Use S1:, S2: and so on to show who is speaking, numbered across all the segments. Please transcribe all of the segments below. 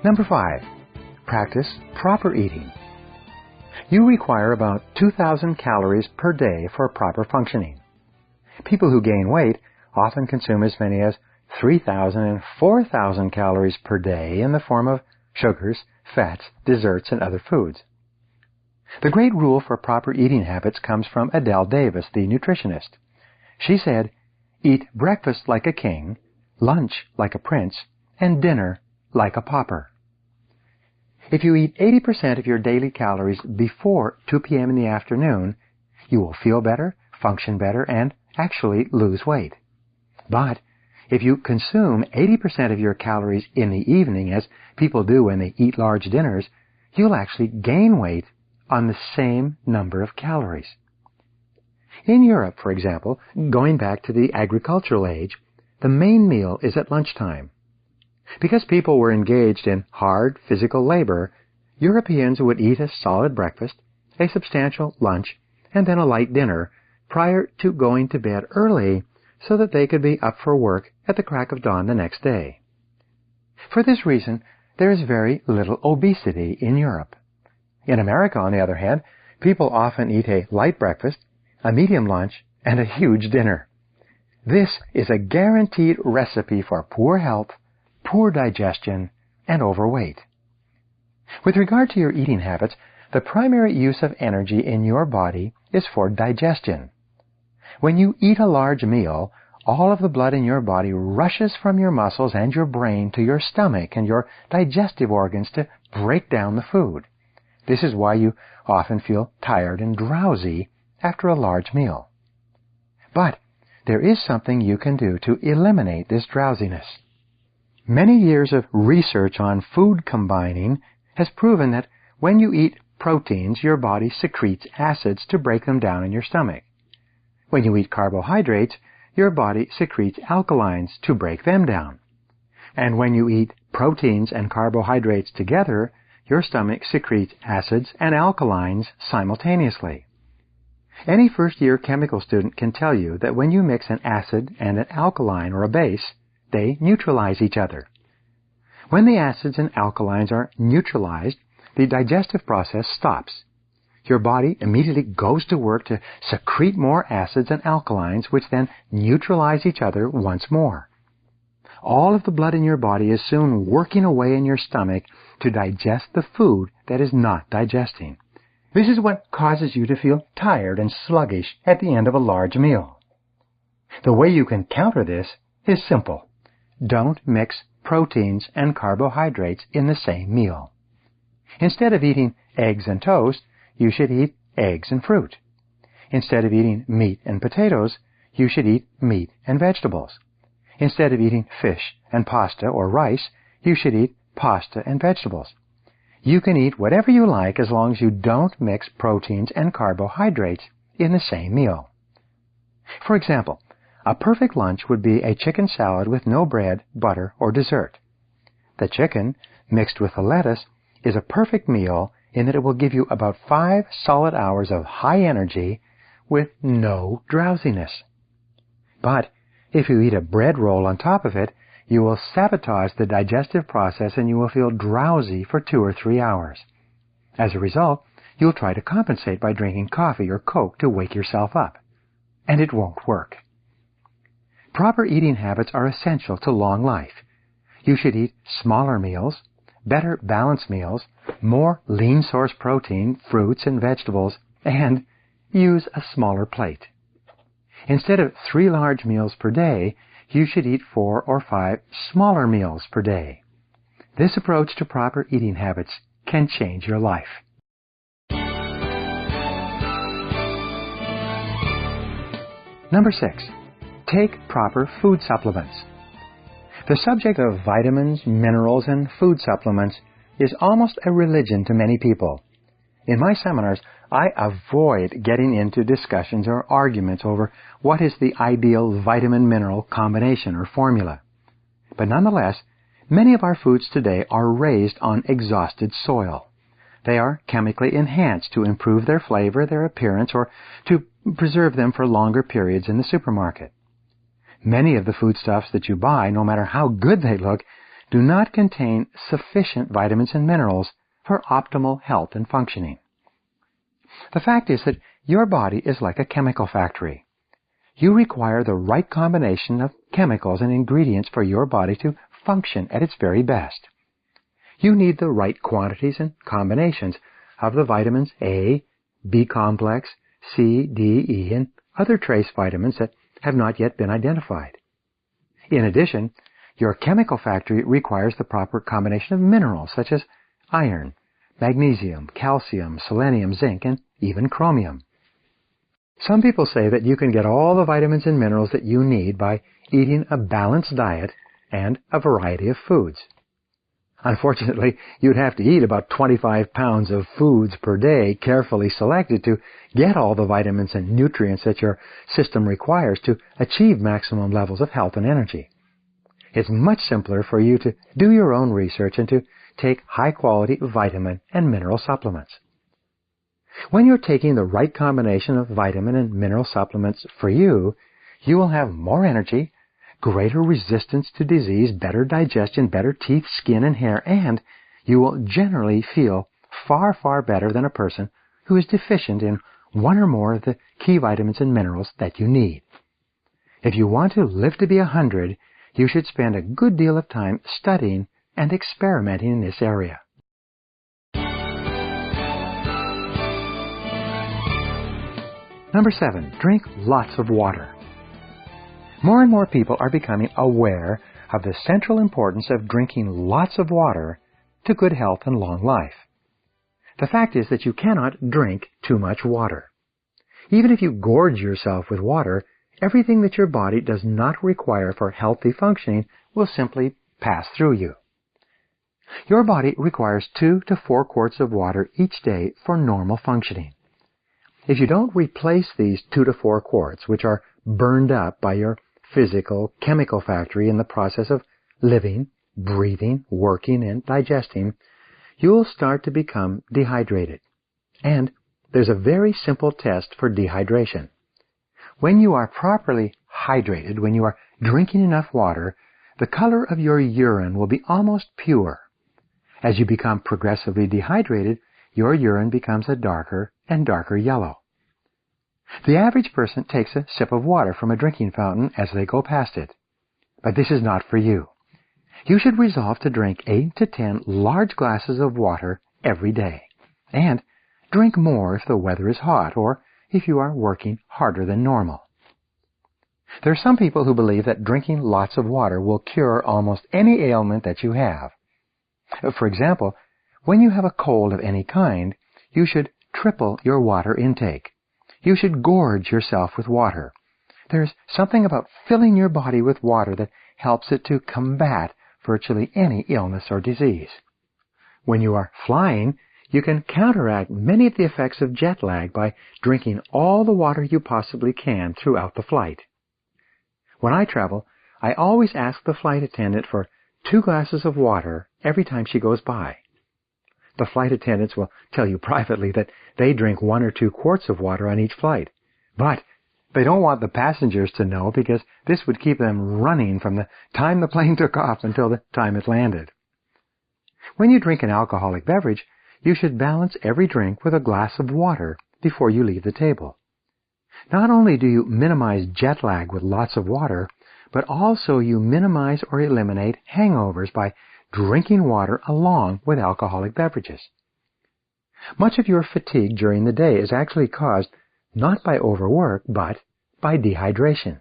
S1: Number 5. Practice proper eating. You require about 2,000 calories per day for proper functioning. People who gain weight often consume as many as 3,000 and 4,000 calories per day in the form of sugars, fats, desserts, and other foods. The great rule for proper eating habits comes from Adele Davis, the nutritionist. She said, "Eat breakfast like a king, lunch like a prince, and dinner like a pauper." If you eat 80% of your daily calories before 2 p.m. in the afternoon, you will feel better, function better, and actually lose weight. But if you consume 80% of your calories in the evening, as people do when they eat large dinners, you'll actually gain weight on the same number of calories. In Europe, for example, going back to the agricultural age, the main meal is at lunchtime. Because people were engaged in hard physical labor, Europeans would eat a solid breakfast, a substantial lunch, and then a light dinner prior to going to bed early so that they could be up for work at the crack of dawn the next day. For this reason, there is very little obesity in Europe. In America, on the other hand, people often eat a light breakfast, a medium lunch, and a huge dinner. This is a guaranteed recipe for poor health, poor digestion, and overweight. With regard to your eating habits, the primary use of energy in your body is for digestion. When you eat a large meal, all of the blood in your body rushes from your muscles and your brain to your stomach and your digestive organs to break down the food. This is why you often feel tired and drowsy after a large meal. But there is something you can do to eliminate this drowsiness. Many years of research on food combining has proven that when you eat proteins, your body secretes acids to break them down in your stomach. When you eat carbohydrates, your body secretes alkalines to break them down. And when you eat proteins and carbohydrates together, your stomach secretes acids and alkalines simultaneously. Any first-year chemical student can tell you that when you mix an acid and an alkaline or a base, they neutralize each other. When the acids and alkalines are neutralized, the digestive process stops. Your body immediately goes to work to secrete more acids and alkalines, which then neutralize each other once more. All of the blood in your body is soon working away in your stomach to digest the food that is not digesting. This is what causes you to feel tired and sluggish at the end of a large meal. The way you can counter this is simple. Don't mix proteins and carbohydrates in the same meal. Instead of eating eggs and toast, you should eat eggs and fruit. Instead of eating meat and potatoes, you should eat meat and vegetables. Instead of eating fish and pasta or rice, you should eat pasta and vegetables. You can eat whatever you like as long as you don't mix proteins and carbohydrates in the same meal. For example, a perfect lunch would be a chicken salad with no bread, butter, or dessert. The chicken, mixed with the lettuce, is a perfect meal in that it will give you about 5 solid hours of high energy with no drowsiness. But if you eat a bread roll on top of it, you will sabotage the digestive process and you will feel drowsy for 2 or 3 hours. As a result, you'll try to compensate by drinking coffee or Coke to wake yourself up. And it won't work. Proper eating habits are essential to long life. You should eat smaller meals, better balanced meals, more lean source protein, fruits and vegetables, and use a smaller plate. Instead of 3 large meals per day, you should eat 4 or 5 smaller meals per day. This approach to proper eating habits can change your life. Number 6. Take proper food supplements. The subject of vitamins, minerals, and food supplements is almost a religion to many people. In my seminars, I avoid getting into discussions or arguments over what is the ideal vitamin-mineral combination or formula. But nonetheless, many of our foods today are raised on exhausted soil. They are chemically enhanced to improve their flavor, their appearance, or to preserve them for longer periods in the supermarket. Many of the foodstuffs that you buy, no matter how good they look, do not contain sufficient vitamins and minerals for optimal health and functioning. The fact is that your body is like a chemical factory. You require the right combination of chemicals and ingredients for your body to function at its very best. You need the right quantities and combinations of the vitamins A, B complex, C, D, E, and other trace vitamins that have not yet been identified. In addition, your chemical factory requires the proper combination of minerals such as iron, magnesium, calcium, selenium, zinc, and even chromium. Some people say that you can get all the vitamins and minerals that you need by eating a balanced diet and a variety of foods. Unfortunately, you'd have to eat about 25 pounds of foods per day, carefully selected, to get all the vitamins and nutrients that your system requires to achieve maximum levels of health and energy. It's much simpler for you to do your own research and to take high-quality vitamin and mineral supplements. When you're taking the right combination of vitamin and mineral supplements for you, you will have more energy, greater resistance to disease, better digestion, better teeth, skin, and hair, and you will generally feel far, far better than a person who is deficient in one or more of the key vitamins and minerals that you need. If you want to live to be 100, you should spend a good deal of time studying and experimenting in this area. Number 7, drink lots of water. More and more people are becoming aware of the central importance of drinking lots of water to good health and long life. The fact is that you cannot drink too much water. Even if you gorge yourself with water, everything that your body does not require for healthy functioning will simply pass through you. Your body requires 2 to 4 quarts of water each day for normal functioning. If you don't replace these 2 to 4 quarts, which are burned up by your physical, chemical factory in the process of living, breathing, working, and digesting, you'll start to become dehydrated. And there's a very simple test for dehydration. When you are properly hydrated, when you are drinking enough water, the color of your urine will be almost pure. As you become progressively dehydrated, your urine becomes a darker and darker yellow. The average person takes a sip of water from a drinking fountain as they go past it. But this is not for you. You should resolve to drink 8 to 10 large glasses of water every day. And drink more if the weather is hot or if you are working harder than normal. There are some people who believe that drinking lots of water will cure almost any ailment that you have. For example, when you have a cold of any kind, you should triple your water intake. You should gorge yourself with water. There's something about filling your body with water that helps it to combat virtually any illness or disease. When you are flying, you can counteract many of the effects of jet lag by drinking all the water you possibly can throughout the flight. When I travel, I always ask the flight attendant for 2 glasses of water every time she goes by. The flight attendants will tell you privately that they drink 1 or 2 quarts of water on each flight. But they don't want the passengers to know, because this would keep them running from the time the plane took off until the time it landed. When you drink an alcoholic beverage, you should balance every drink with a glass of water before you leave the table. Not only do you minimize jet lag with lots of water, but also you minimize or eliminate hangovers by drinking water along with alcoholic beverages. Much of your fatigue during the day is actually caused not by overwork, but by dehydration.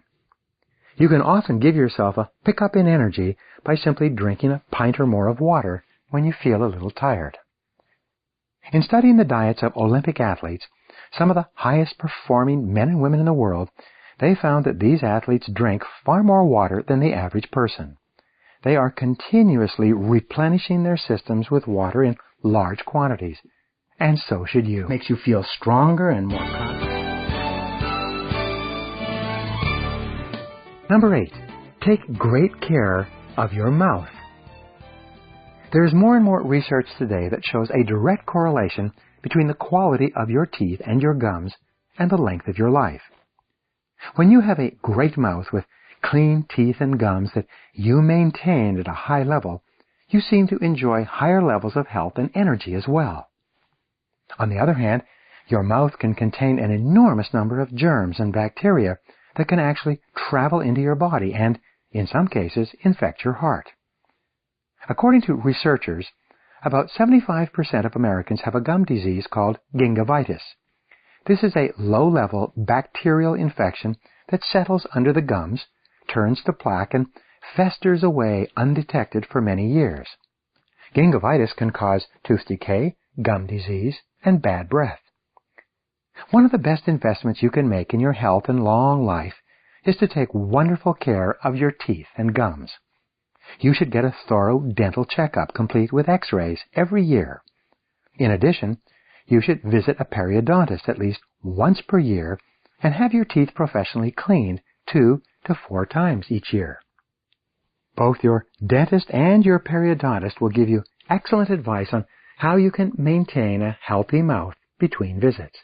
S1: You can often give yourself a pickup in energy by simply drinking a pint or more of water when you feel a little tired. In studying the diets of Olympic athletes, some of the highest performing men and women in the world, they found that these athletes drank far more water than the average person. They are continuously replenishing their systems with water in large quantities. And so should you. It makes you feel stronger and more confident. Number 8, take great care of your mouth. There is more and more research today that shows a direct correlation between the quality of your teeth and your gums and the length of your life. When you have a great mouth with clean teeth and gums that you maintain at a high level, you seem to enjoy higher levels of health and energy as well. On the other hand, your mouth can contain an enormous number of germs and bacteria that can actually travel into your body and, in some cases, infect your heart. According to researchers, about 75% of Americans have a gum disease called gingivitis. This is a low-level bacterial infection that settles under the gums, turns to plaque, and festers away undetected for many years. Gingivitis can cause tooth decay, gum disease, and bad breath. One of the best investments you can make in your health and long life is to take wonderful care of your teeth and gums. You should get a thorough dental checkup complete with x-rays every year. In addition, you should visit a periodontist at least once per year and have your teeth professionally cleaned 2 to 4 times each year. Both your dentist and your periodontist will give you excellent advice on how you can maintain a healthy mouth between visits.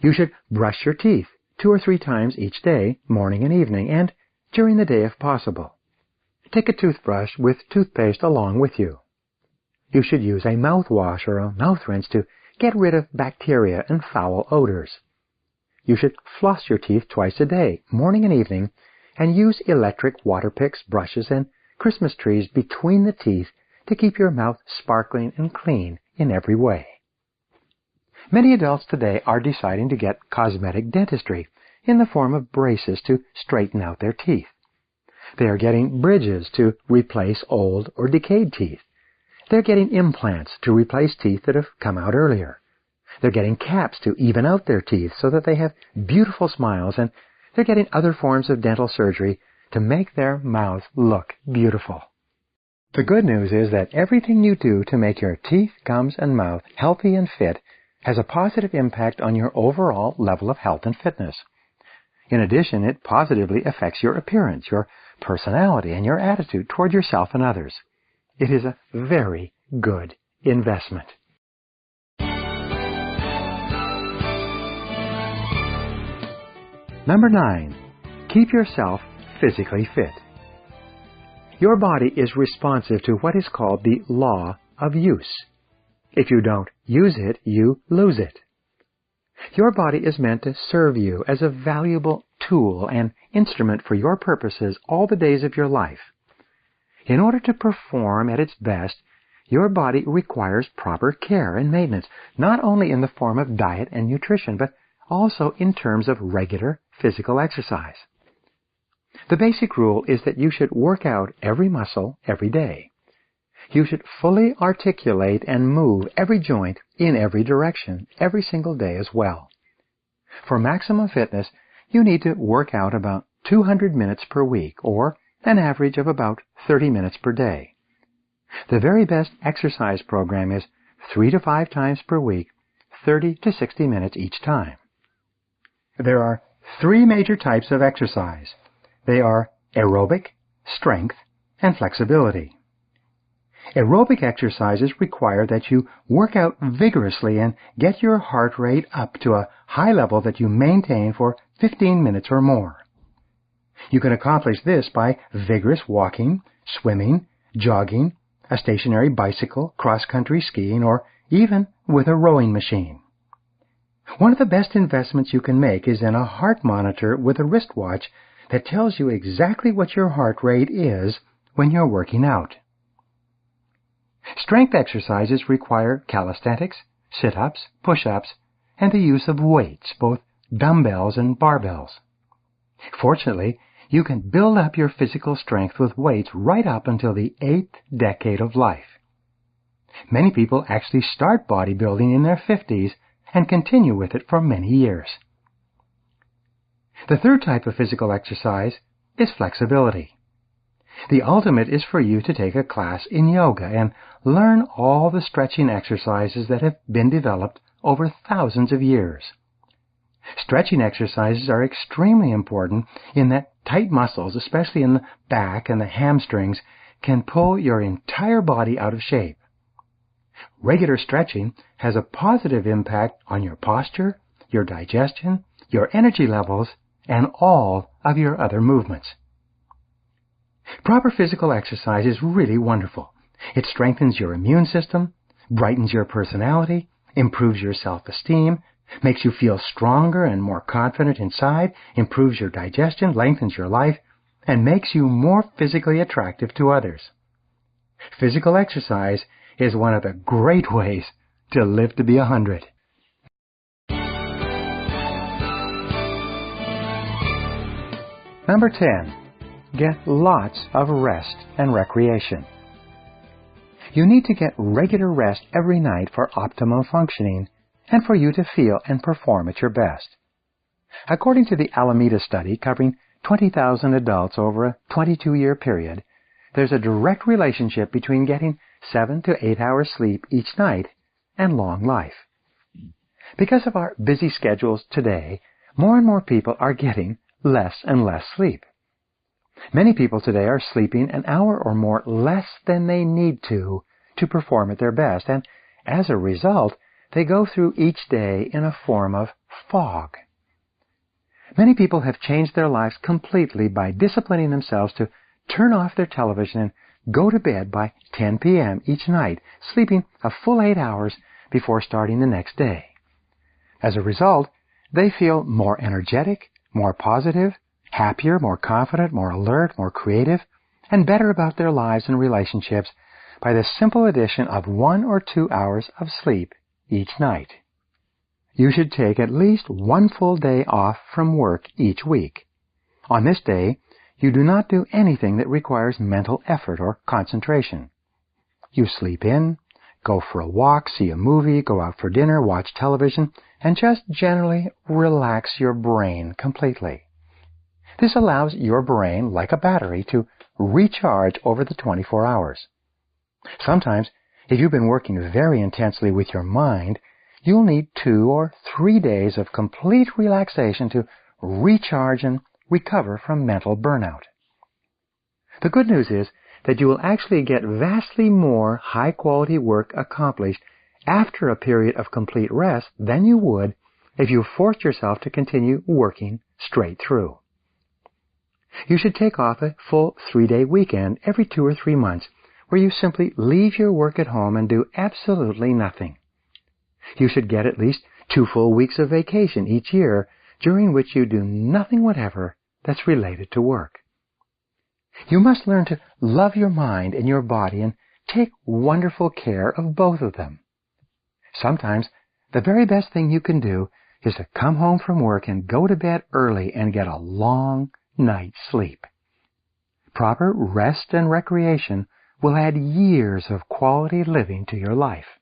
S1: You should brush your teeth 2 or 3 times each day, morning and evening, and during the day if possible. Take a toothbrush with toothpaste along with you. You should use a mouthwash or a mouth rinse to get rid of bacteria and foul odors. You should floss your teeth twice a day, morning and evening, and use electric water picks, brushes, and Christmas trees between the teeth to keep your mouth sparkling and clean in every way. Many adults today are deciding to get cosmetic dentistry in the form of braces to straighten out their teeth. They are getting bridges to replace old or decayed teeth. They're getting implants to replace teeth that have come out earlier. They're getting caps to even out their teeth so that they have beautiful smiles, and they're getting other forms of dental surgery to make their mouth look beautiful. The good news is that everything you do to make your teeth, gums, and mouth healthy and fit has a positive impact on your overall level of health and fitness. In addition, it positively affects your appearance, your personality, and your attitude toward yourself and others. It is a very good investment. Number 9. Keep yourself physically fit. Your body is responsive to what is called the law of use. If you don't use it, you lose it. Your body is meant to serve you as a valuable tool and instrument for your purposes all the days of your life. In order to perform at its best, your body requires proper care and maintenance, not only in the form of diet and nutrition, but also in terms of regular physical exercise. The basic rule is that you should work out every muscle every day. You should fully articulate and move every joint in every direction every single day as well. For maximum fitness, you need to work out about 200 minutes per week, or an average of about 30 minutes per day. The very best exercise program is 3 to 5 times per week, 30 to 60 minutes each time. There are 3 major types of exercise. They are aerobic, strength, and flexibility. Aerobic exercises require that you work out vigorously and get your heart rate up to a high level that you maintain for 15 minutes or more. You can accomplish this by vigorous walking, swimming, jogging, a stationary bicycle, cross-country skiing, or even with a rowing machine. One of the best investments you can make is in a heart monitor with a wristwatch that tells you exactly what your heart rate is when you're working out. Strength exercises require calisthenics, sit-ups, push-ups, and the use of weights, both dumbbells and barbells. Fortunately, you can build up your physical strength with weights right up until the 8th decade of life. Many people actually start bodybuilding in their 50s and continue with it for many years. The third type of physical exercise is flexibility. The ultimate is for you to take a class in yoga and learn all the stretching exercises that have been developed over thousands of years. Stretching exercises are extremely important in that tight muscles, especially in the back and the hamstrings, can pull your entire body out of shape. Regular stretching has a positive impact on your posture, your digestion, your energy levels, and all of your other movements. Proper physical exercise is really wonderful. It strengthens your immune system, brightens your personality, improves your self-esteem, makes you feel stronger and more confident inside, improves your digestion, lengthens your life, and makes you more physically attractive to others. Physical exercise is one of the great ways to live to be 100. Number 10. Get lots of rest and recreation. You need to get regular rest every night for optimum functioning and for you to feel and perform at your best. According to the Alameda study covering 20,000 adults over a 22-year period, there's a direct relationship between getting 7 to 8 hours sleep each night and long life. Because of our busy schedules today, more and more people are getting less and less sleep. Many people today are sleeping an hour or more less than they need to perform at their best, and as a result, they go through each day in a form of fog. Many people have changed their lives completely by disciplining themselves to turn off their television and go to bed by 10 p.m. each night, sleeping a full 8 hours before starting the next day. As a result, they feel more energetic, more positive, happier, more confident, more alert, more creative, and better about their lives and relationships by the simple addition of 1 or 2 hours of sleep each night. You should take at least 1 full day off from work each week. On this day, you do not do anything that requires mental effort or concentration. You sleep in, go for a walk, see a movie, go out for dinner, watch television, and just generally relax your brain completely. This allows your brain, like a battery, to recharge over the 24 hours. Sometimes, if you've been working very intensely with your mind, you'll need 2 or 3 days of complete relaxation to recharge and recover from mental burnout. The good news is that you will actually get vastly more high-quality work accomplished after a period of complete rest than you would if you forced yourself to continue working straight through. You should take off a full 3-day weekend every 2 or 3 months where you simply leave your work at home and do absolutely nothing. You should get at least 2 full weeks of vacation each year during which you do nothing whatever that's related to work. You must learn to love your mind and your body and take wonderful care of both of them. Sometimes the very best thing you can do is to come home from work and go to bed early and get a long night's sleep. Proper rest and recreation will add years of quality living to your life.